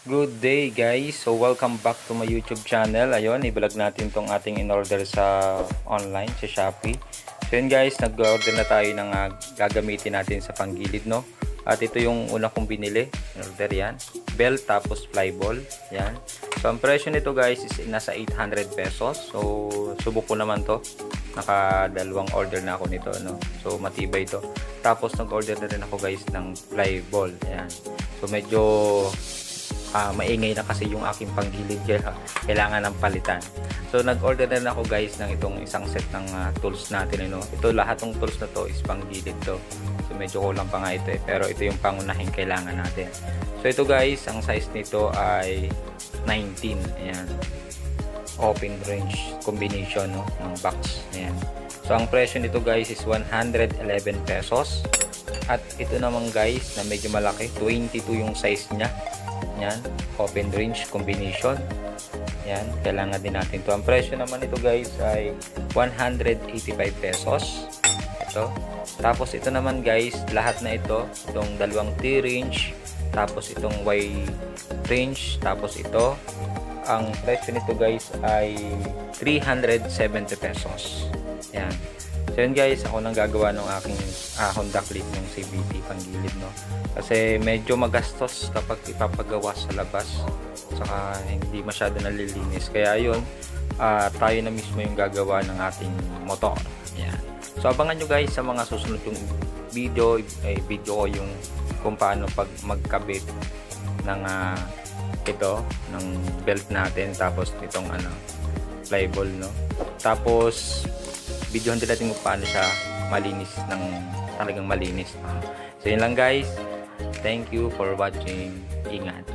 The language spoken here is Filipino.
Good day guys, so welcome back to my YouTube channel. Ayun, i-vlog natin tong ating in-order sa online, sa Shopee. So yun guys, nag-order na tayo ng gagamitin natin sa panggilid, no? At ito yung una kong binili, in-order yan. Belt tapos flyball, yan. So ang presyo nito guys is nasa 800 pesos. So subok ko naman to. Nakadalawang order na ako nito, no? So matibay to. Tapos nag-order na rin ako guys ng flyball, yan. So medyo maingay na kasi yung aking panggilid, kailangan ng palitan. So nag-order na rin ako guys ng itong isang set ng tools natin, no? Ito, lahat ng tools na to is panggilid to. So medyo kulang pa nga ito pero ito yung pangunahing kailangan natin. So ito guys, ang size nito ay 19. Ayan, open range combination, no, ng box. Ayan. So ang presyo nito guys is 111 pesos. At ito naman guys na medyo malaki, 22 yung size niya. Yan, open range combination. Yan, kailangan din natin to. Ang presyo naman ito guys ay 185 pesos. Ito. Tapos ito naman guys, lahat na ito, itong dalawang T range, tapos itong Y range, tapos ito, ang presyo nito guys ay 370 pesos. Yan. So yun guys, ako nang gagawa ng aking Honda Click ng CVT panggilid, no? Kasi medyo magastos kapag ipapagawa sa labas, saka hindi masyado nalilinis. Kaya yun, tayo na mismo yung gagawa ng ating motor. Yan. So abangan nyo guys sa mga susunod yung video, video ko yung kung paano pag magkabit ng ito, ng belt natin, tapos itong flyball, no? Tapos video natin kung paano siya malinis, ng talagang malinis. So yun lang guys, thank you for watching. Ingat.